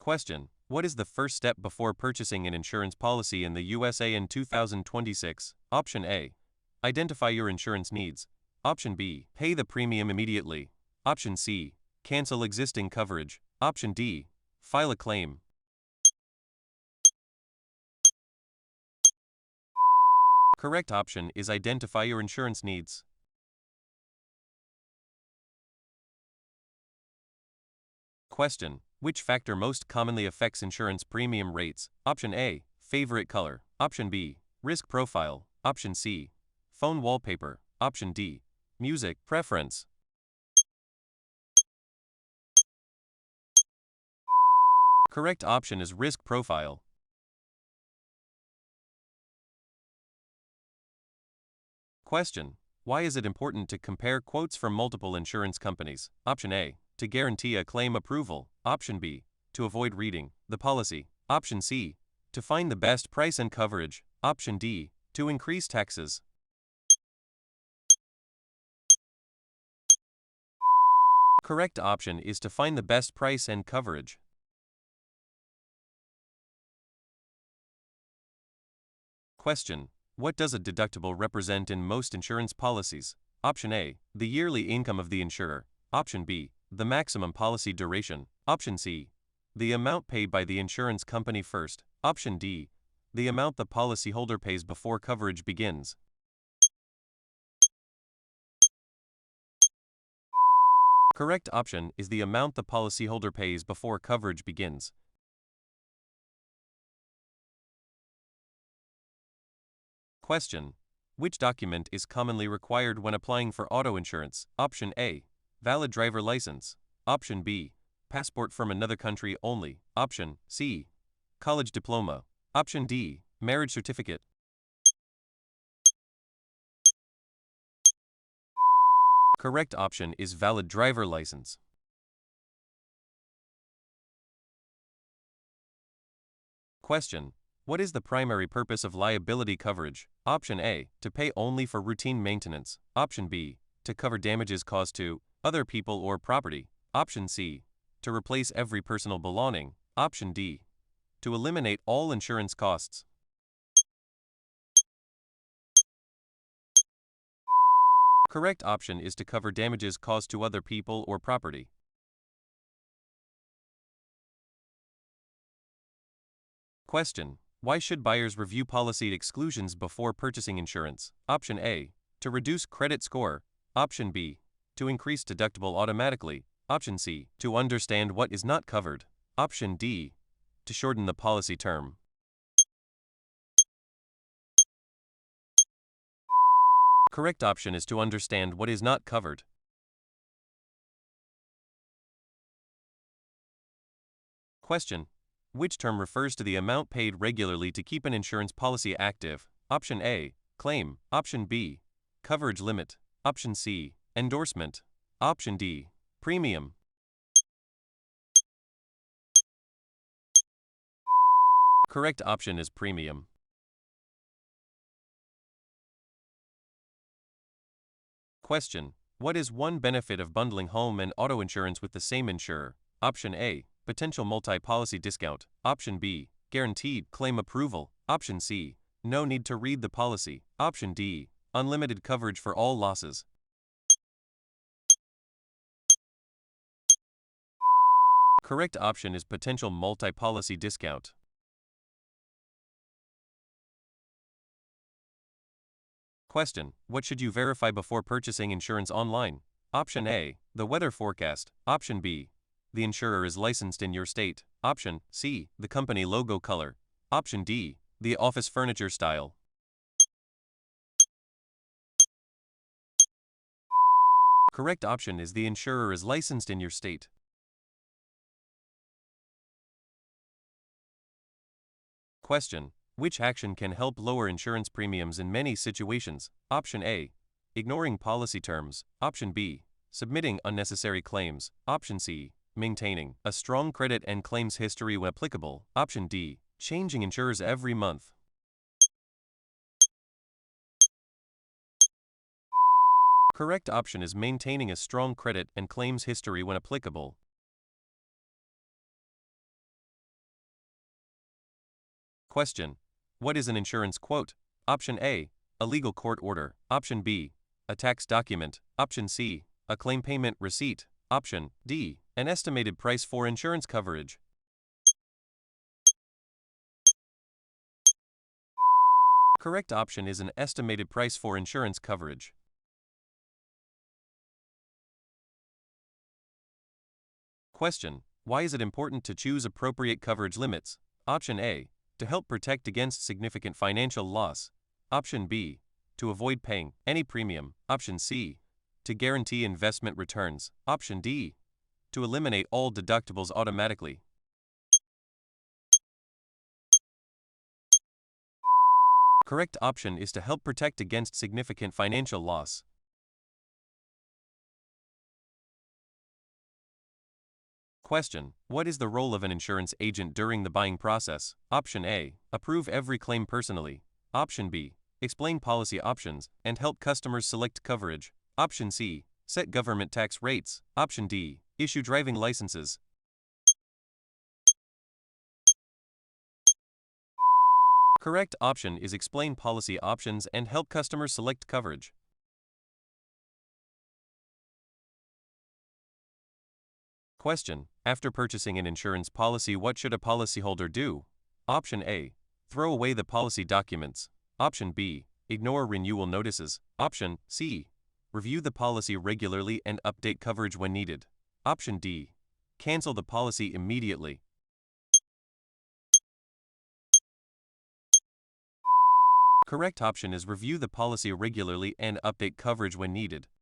Question: What is the first step before purchasing an insurance policy in the USA in 2026? Option A: Identify your insurance needs. Option B: Pay the premium immediately. Option C: Cancel existing coverage. Option D: File a claim. Correct option is identify your insurance needs. Question: Which factor most commonly affects insurance premium rates? Option A: Favorite color. Option B: Risk profile. Option C: Phone wallpaper. Option D: Music preference. Correct option is risk profile. Question: Why is it important to compare quotes from multiple insurance companies? Option A: To guarantee a claim approval. Option B: To avoid reading the policy. Option C: To find the best price and coverage. Option D: To increase taxes. Correct option is to find the best price and coverage. Question: What does a deductible represent in most insurance policies? Option A: The yearly income of the insurer. Option B: The maximum policy duration. Option C: The amount paid by the insurance company first. Option D: The amount the policyholder pays before coverage begins. Correct option is the amount the policyholder pays before coverage begins. Question: Which document is commonly required when applying for auto insurance? Option A: Valid driver license. Option B: Passport from another country only. Option C: College diploma. Option D: Marriage certificate. Correct option is valid driver license. Question: What is the primary purpose of liability coverage? Option A: To pay only for routine maintenance. Option B: To cover damages caused to other people or property. Option C: To replace every personal belonging. Option D: To eliminate all insurance costs. Correct option is to cover damages caused to other people or property. Question: Why should buyers review policy exclusions before purchasing insurance? Option A: To reduce credit score. Option B: To increase deductible automatically. Option C: To understand what is not covered. Option D: To shorten the policy term. Correct option is to understand what is not covered. Question: Which term refers to the amount paid regularly to keep an insurance policy active? Option A: Claim. Option B: Coverage limit. Option C: Endorsement. Option D: Premium. Correct option is premium. Question: What is one benefit of bundling home and auto insurance with the same insurer? Option A: Potential multi-policy discount. Option B: Guaranteed claim approval. Option C: No need to read the policy. Option D: Unlimited coverage for all losses. Correct option is potential multi-policy discount. Question: What should you verify before purchasing insurance online? Option A: The weather forecast. Option B: The insurer is licensed in your state. Option C: The company logo color. Option D: The office furniture style. Correct option is the insurer is licensed in your state. Question: Which action can help lower insurance premiums in many situations? Option A: Ignoring policy terms. Option B: Submitting unnecessary claims. Option C: Maintaining a strong credit and claims history when applicable. Option D: Changing insurers every month. Correct option is maintaining a strong credit and claims history when applicable. Question. What is an insurance quote? Option A. A legal court order. Option B. A tax document. Option C. A claim payment receipt. Option D. An estimated price for insurance coverage. Correct option is an estimated price for insurance coverage. Question. Why is it important to choose appropriate coverage limits? Option A. To help protect against significant financial loss. Option B. To avoid paying any premium. Option C. To guarantee investment returns. Option D. To eliminate all deductibles automatically. Correct option is to help protect against significant financial loss. Question. What is the role of an insurance agent during the buying process? Option A. Approve every claim personally. Option B. Explain policy options and help customers select coverage. Option C. Set government tax rates. Option D. Issue driving licenses. Correct option is explain policy options and help customers select coverage. Question. After purchasing an insurance policy, what should a policyholder do? Option A. Throw away the policy documents. Option B. Ignore renewal notices. Option C. Review the policy regularly and update coverage when needed. Option D. Cancel the policy immediately. Correct option is review the policy regularly and update coverage when needed.